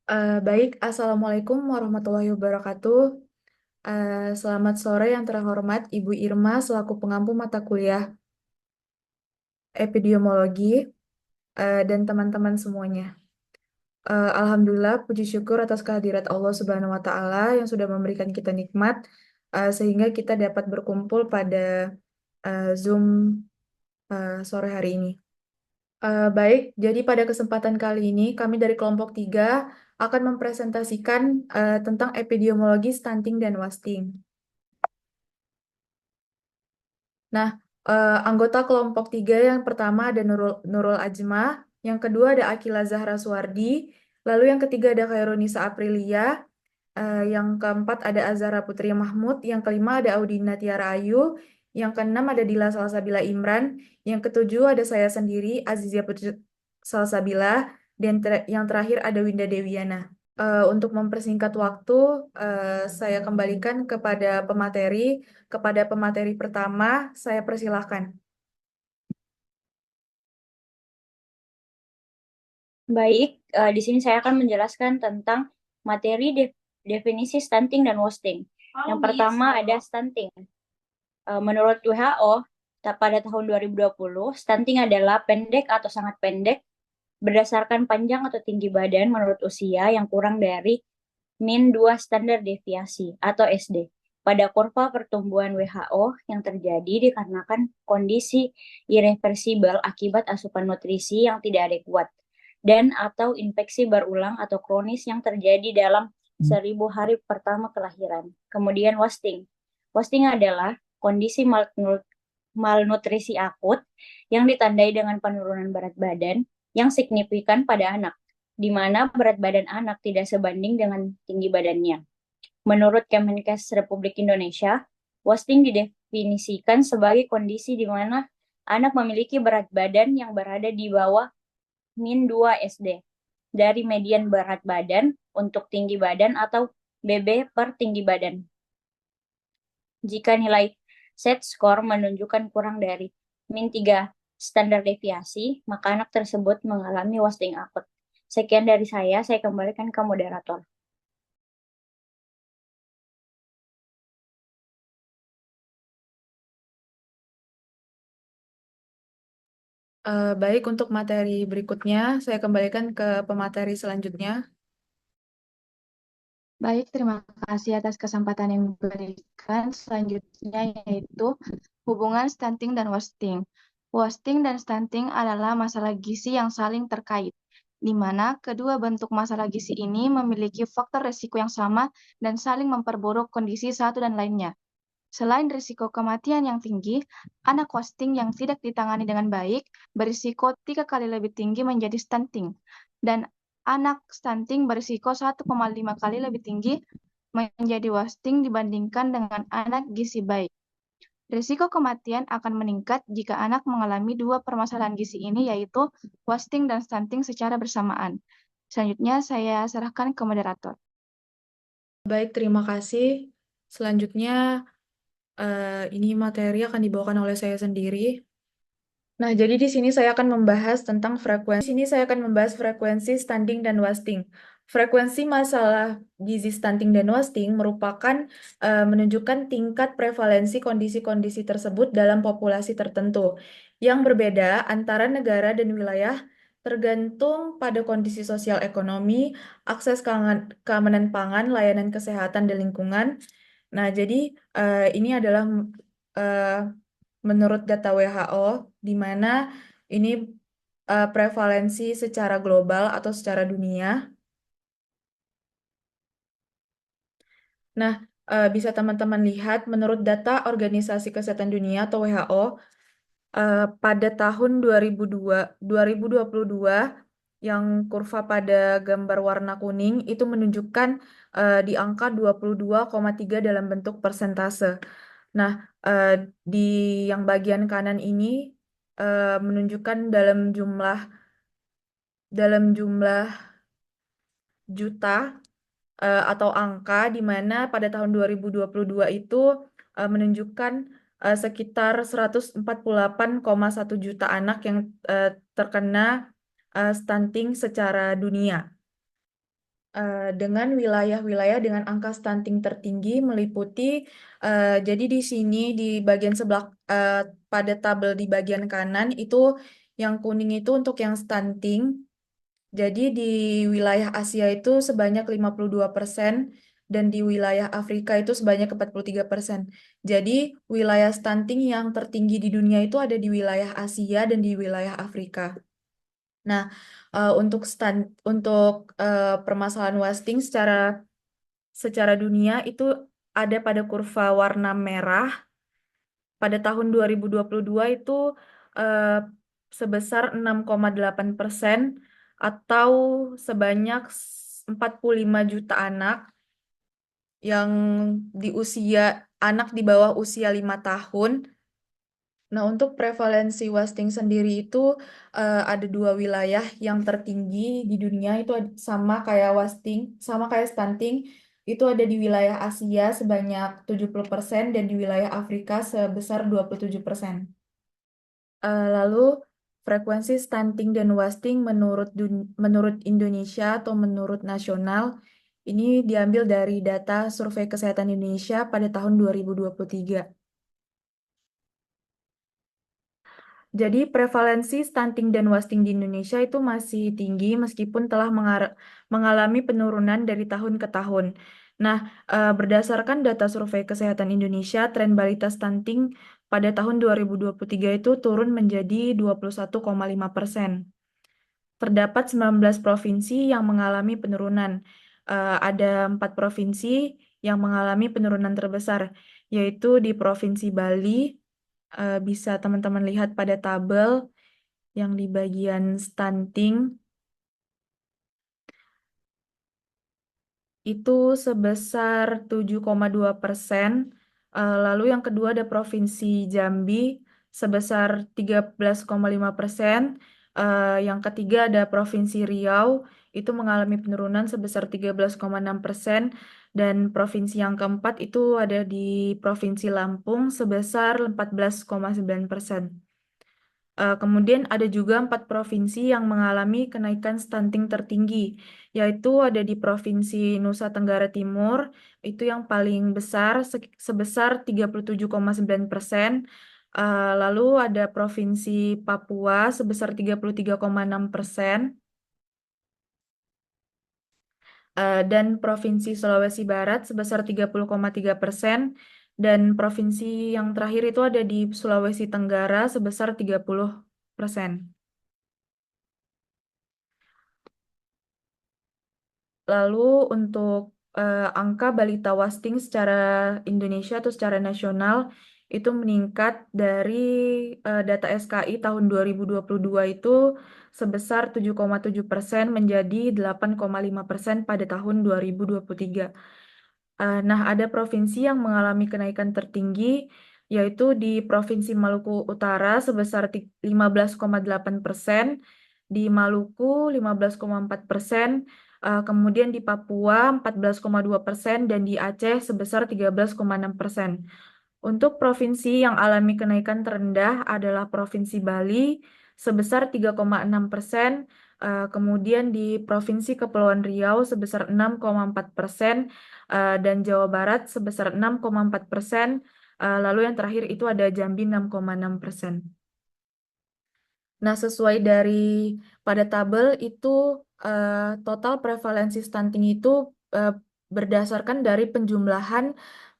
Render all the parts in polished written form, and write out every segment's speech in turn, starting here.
Baik, Assalamualaikum warahmatullahi wabarakatuh. Selamat sore yang terhormat Ibu Irma selaku pengampu mata kuliah epidemiologi dan teman-teman semuanya. Alhamdulillah, puji syukur atas kehadirat Allah Subhanahu wa Ta'ala yang sudah memberikan kita nikmat sehingga kita dapat berkumpul pada Zoom sore hari ini. Baik, jadi pada kesempatan kali ini kami dari kelompok 3 akan mempresentasikan tentang epidemiologi stunting dan wasting. Nah, anggota kelompok 3 yang pertama ada Nurul Ajma, yang kedua ada Akila Zahra Suwardi, lalu yang ketiga ada Khairunisa Aprilia, yang keempat ada Azhara Putri Mahmud, yang kelima ada Audina Tiara Ayu, yang keenam ada Dila Salsabila Imran, yang ketujuh ada saya sendiri Azizia Putri Salsabila, dan yang terakhir ada Winda Dewiana. Untuk mempersingkat waktu, saya kembalikan kepada pemateri. Kepada pemateri pertama, saya persilahkan. Baik, di sini saya akan menjelaskan tentang materi definisi stunting dan wasting. Yang pertama ada stunting. Menurut WHO, pada tahun 2020, stunting adalah pendek atau sangat pendek berdasarkan panjang atau tinggi badan menurut usia yang kurang dari min 2 standar deviasi atau SD. Pada kurva pertumbuhan WHO yang terjadi dikarenakan kondisi irreversibel akibat asupan nutrisi yang tidak adekuat dan atau infeksi berulang atau kronis yang terjadi dalam 1000 hari pertama kelahiran. Kemudian wasting. Wasting adalah kondisi malnutrisi akut yang ditandai dengan penurunan berat badan yang signifikan pada anak, di mana berat badan anak tidak sebanding dengan tinggi badannya. Menurut Kemenkes Republik Indonesia, wasting didefinisikan sebagai kondisi di mana anak memiliki berat badan yang berada di bawah min 2 SD dari median berat badan untuk tinggi badan atau BB per tinggi badan. Jika nilai set score menunjukkan kurang dari min 3 standar deviasi, maka anak tersebut mengalami wasting akut. Sekian dari saya kembalikan ke moderator. Baik, untuk materi berikutnya, saya kembalikan ke pemateri selanjutnya. Baik, terima kasih atas kesempatan yang diberikan. Selanjutnya yaitu hubungan stunting dan wasting. Wasting dan stunting adalah masalah gizi yang saling terkait, di mana kedua bentuk masalah gizi ini memiliki faktor risiko yang sama dan saling memperburuk kondisi satu dan lainnya. Selain risiko kematian yang tinggi, anak wasting yang tidak ditangani dengan baik berisiko 3 kali lebih tinggi menjadi stunting, dan anak stunting berisiko 1,5 kali lebih tinggi menjadi wasting dibandingkan dengan anak gizi baik. Risiko kematian akan meningkat jika anak mengalami dua permasalahan gizi ini, yaitu wasting dan stunting secara bersamaan. Selanjutnya, saya serahkan ke moderator. Baik, terima kasih. Selanjutnya, ini materi akan dibawakan oleh saya sendiri. Nah, jadi di sini saya akan membahas tentang frekuensi. Di sini saya akan membahas frekuensi stunting dan wasting. Frekuensi masalah gizi stunting dan wasting merupakan menunjukkan tingkat prevalensi kondisi-kondisi tersebut dalam populasi tertentu yang berbeda antara negara dan wilayah tergantung pada kondisi sosial ekonomi, akses keamanan pangan, layanan kesehatan dan lingkungan. Nah, jadi ini adalah eh, menurut data WHO, di mana ini prevalensi secara global atau secara dunia. Nah, bisa teman-teman lihat menurut data Organisasi Kesehatan Dunia atau WHO, pada tahun 2022 yang kurva pada gambar warna kuning itu menunjukkan di angka 22,3 dalam bentuk persentase. Nah, di yang bagian kanan ini menunjukkan dalam jumlah juta atau angka di mana pada tahun 2022 itu menunjukkan sekitar 148,1 juta anak yang terkena stunting secara dunia. dengan wilayah-wilayah dengan angka stunting tertinggi meliputi jadi di sini di bagian sebelah pada tabel di bagian kanan itu yang kuning itu untuk yang stunting. Jadi di wilayah Asia itu sebanyak 52% dan di wilayah Afrika itu sebanyak 43%. Jadi wilayah stunting yang tertinggi di dunia itu ada di wilayah Asia dan di wilayah Afrika. Nah, untuk permasalahan wasting secara dunia itu ada pada kurva warna merah. Pada tahun 2022 itu eh, sebesar 6,8% atau sebanyak 45 juta anak yang anak di bawah usia 5 tahun. Nah, untuk prevalensi wasting sendiri itu ada dua wilayah yang tertinggi di dunia itu sama kayak sama kayak stunting, itu ada di wilayah Asia sebanyak 70% dan di wilayah Afrika sebesar 27%. Lalu frekuensi stunting dan wasting menurut Indonesia atau menurut nasional ini diambil dari data Survei Kesehatan Indonesia pada tahun 2023. Jadi prevalensi stunting dan wasting di Indonesia itu masih tinggi meskipun telah mengalami penurunan dari tahun ke tahun. Nah, berdasarkan data Survei Kesehatan Indonesia, tren balita stunting pada tahun 2023 itu turun menjadi 21,5%. Terdapat 19 provinsi yang mengalami penurunan. Ada 4 provinsi yang mengalami penurunan terbesar, yaitu di Provinsi Bali, bisa teman-teman lihat pada tabel yang di bagian stunting itu sebesar 7,2%. Lalu yang kedua ada Provinsi Jambi sebesar 13,5%. Yang ketiga ada Provinsi Riau itu mengalami penurunan sebesar 13,6%. Dan provinsi yang keempat itu ada di Provinsi Lampung sebesar 14,9%. Kemudian ada juga 4 provinsi yang mengalami kenaikan stunting tertinggi, yaitu ada di Provinsi Nusa Tenggara Timur, itu yang paling besar sebesar 37,9%. Lalu ada Provinsi Papua sebesar 33,6%. Dan Provinsi Sulawesi Barat sebesar 30,3%. Dan provinsi yang terakhir itu ada di Sulawesi Tenggara sebesar 30%. Lalu untuk angka balita wasting secara Indonesia atau secara nasional itu meningkat dari data SKI tahun 2022 itu sebesar 7,7% menjadi 8,5% pada tahun 2023. Nah, ada provinsi yang mengalami kenaikan tertinggi, yaitu di Provinsi Maluku Utara sebesar 15,8%, di Maluku 15,4%, kemudian di Papua 14,2%, dan di Aceh sebesar 13,6%. Untuk provinsi yang alami kenaikan terendah adalah Provinsi Bali sebesar 3,6%, kemudian di Provinsi Kepulauan Riau sebesar 6,4%, dan Jawa Barat sebesar 6,4%, lalu yang terakhir itu ada Jambi 6,6%. Nah, sesuai dari pada tabel itu total prevalensi stunting itu berdasarkan dari penjumlahan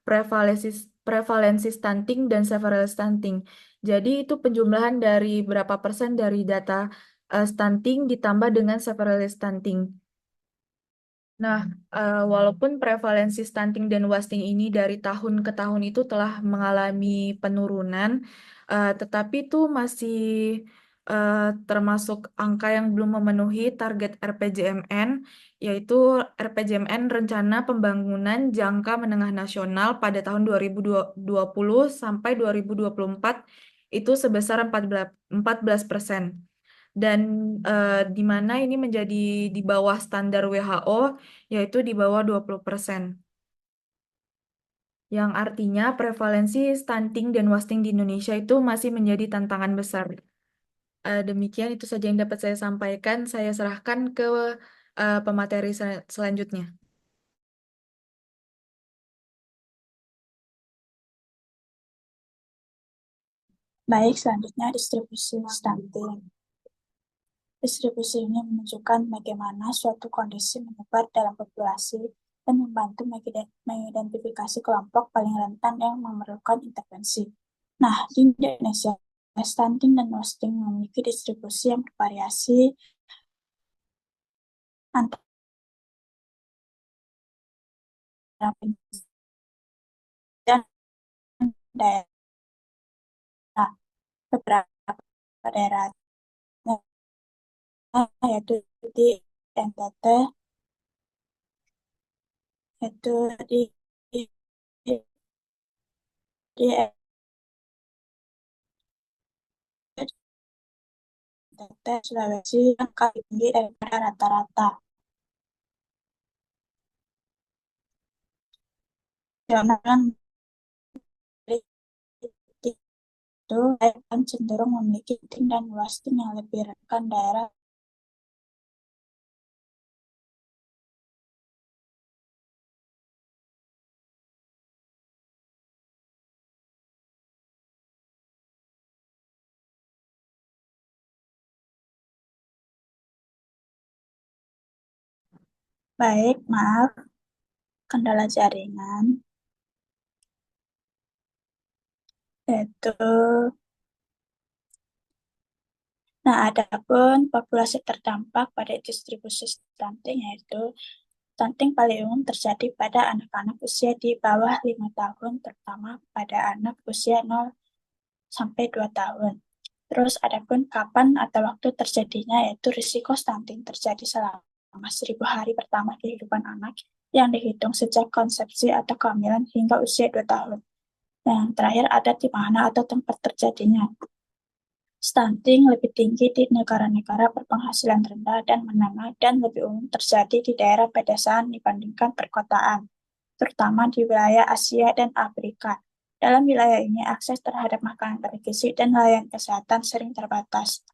prevalensi prevalensi stunting dan several stunting. Jadi itu penjumlahan dari berapa persen dari data stunting ditambah dengan several stunting. Nah, walaupun prevalensi stunting dan wasting ini dari tahun ke tahun itu telah mengalami penurunan, tetapi itu masih termasuk angka yang belum memenuhi target RPJMN, yaitu RPJMN Rencana Pembangunan Jangka Menengah Nasional pada tahun 2020 sampai 2024 itu sebesar 14%. Dan di mana ini menjadi di bawah standar WHO, yaitu di bawah 20%. Yang artinya prevalensi stunting dan wasting di Indonesia itu masih menjadi tantangan besar. Demikian itu saja yang dapat saya sampaikan. Saya serahkan ke pemateri selanjutnya. Baik, selanjutnya distribusi stunting. Distribusi ini menunjukkan bagaimana suatu kondisi menyebar dalam populasi dan membantu mengidentifikasi kelompok paling rentan yang memerlukan intervensi. Nah, di Indonesia, stunting dan wasting memiliki distribusi yang bervariasi antara provinsi dan daerah. Beberapa daerah yaitu di NTT, yaitu di, di NTT, Sulawesi yang lebih tinggi daripada rata-rata. Jangan itu akan cenderung memiliki stunting dan wasting yang lebih rentan daerah. Baik, maaf, kendala jaringan, yaitu, nah, adapun populasi terdampak pada distribusi stunting yaitu stunting paling umum terjadi pada anak-anak usia di bawah 5 tahun, terutama pada anak usia 0 sampai 2 tahun. Terus adapun kapan atau waktu terjadinya yaitu risiko stunting terjadi selama 1000 hari pertama kehidupan anak yang dihitung sejak konsepsi atau kehamilan hingga usia 2 tahun. Yang terakhir ada di mana atau tempat terjadinya. Stunting lebih tinggi di negara-negara berpenghasilan rendah dan menengah dan lebih umum terjadi di daerah pedesaan dibandingkan perkotaan, terutama di wilayah Asia dan Afrika. Dalam wilayah ini, akses terhadap makanan bergizi dan layanan kesehatan sering terbatas.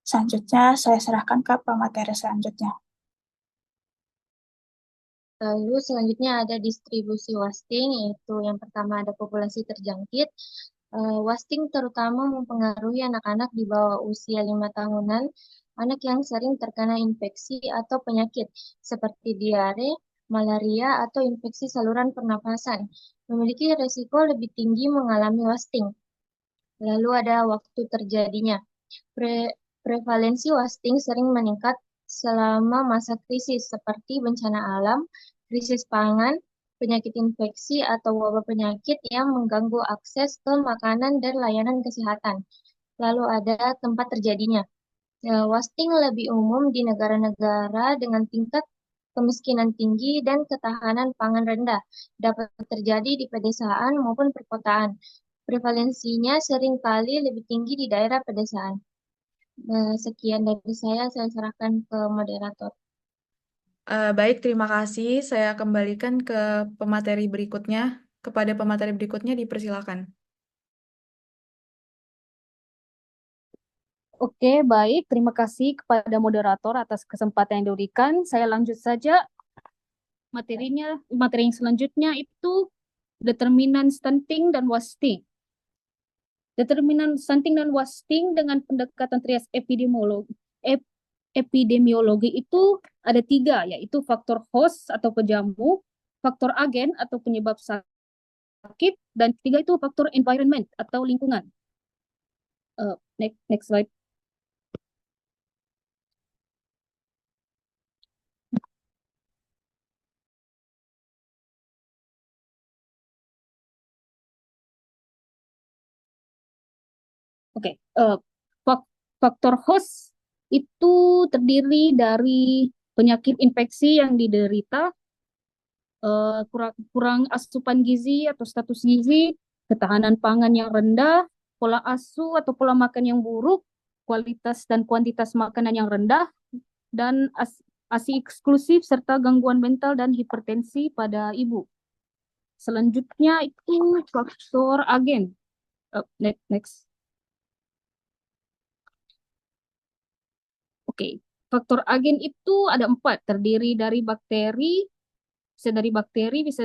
Selanjutnya, saya serahkan ke pemateri selanjutnya. Lalu selanjutnya ada distribusi wasting, yaitu yang pertama ada populasi terjangkit. Wasting terutama mempengaruhi anak-anak di bawah usia 5 tahunan, anak yang sering terkena infeksi atau penyakit seperti diare, malaria, atau infeksi saluran pernapasan, memiliki risiko lebih tinggi mengalami wasting. Lalu ada waktu terjadinya. Prevalensi wasting sering meningkat selama masa krisis seperti bencana alam, krisis pangan, penyakit infeksi, atau wabah penyakit yang mengganggu akses ke makanan dan layanan kesehatan. Lalu ada tempat terjadinya. Wasting lebih umum di negara-negara dengan tingkat kemiskinan tinggi dan ketahanan pangan rendah, dapat terjadi di pedesaan maupun perkotaan. Prevalensinya seringkali lebih tinggi di daerah pedesaan. Sekian dari saya serahkan ke moderator. Baik, terima kasih. Saya kembalikan ke pemateri berikutnya. Kepada pemateri berikutnya dipersilakan. Oke, baik. Terima kasih kepada moderator atas kesempatan yang diberikan. Saya lanjut saja materinya. Materi yang selanjutnya itu determinan stunting dan wasting. Determinan stunting dan wasting dengan pendekatan trias epidemiologi itu ada 3, yaitu faktor host atau pejamu, faktor agen atau penyebab sakit, dan ketiga itu faktor environment atau lingkungan. Next slide. Oke, faktor host itu terdiri dari penyakit infeksi yang diderita, kurang asupan gizi atau status gizi, ketahanan pangan yang rendah, pola asuh atau pola makan yang buruk, kualitas dan kuantitas makanan yang rendah, dan ASI eksklusif serta gangguan mental dan hipertensi pada ibu. Selanjutnya itu faktor agen. Next. Oke, Faktor agen itu ada 4, terdiri dari bakteri, bisa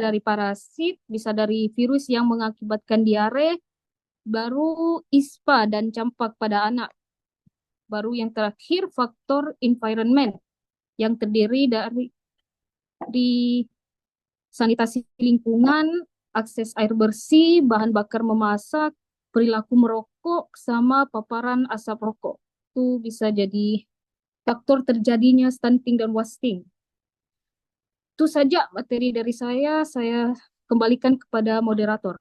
dari parasit, bisa dari virus yang mengakibatkan diare, baru ISPA dan campak pada anak. Baru yang terakhir faktor environment yang terdiri dari sanitasi lingkungan, akses air bersih, bahan bakar memasak, perilaku merokok, sama paparan asap rokok. Itu bisa jadi faktor terjadinya stunting dan wasting. Itu saja materi dari saya kembalikan kepada moderator.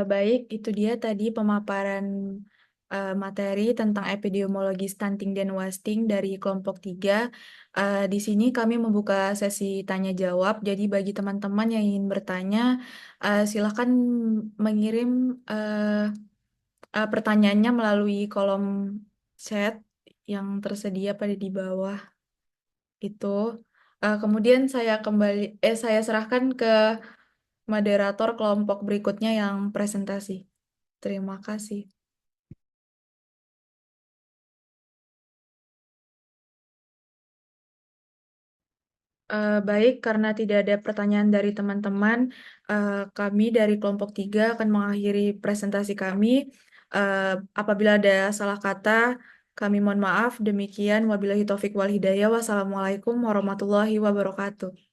Baik, itu dia tadi pemaparan materi tentang epidemiologi stunting dan wasting dari kelompok 3. Di sini kami membuka sesi tanya jawab. Jadi bagi teman-teman yang ingin bertanya, silakan mengirim pertanyaannya melalui kolom chat yang tersedia pada di bawah itu. Kemudian saya serahkan ke moderator kelompok berikutnya yang presentasi. Terima kasih. Baik, karena tidak ada pertanyaan dari teman-teman, kami dari kelompok 3 akan mengakhiri presentasi kami. Apabila ada salah kata, kami mohon maaf. Demikian, wabillahi taufik wal hidayah. Wassalamualaikum warahmatullahi wabarakatuh.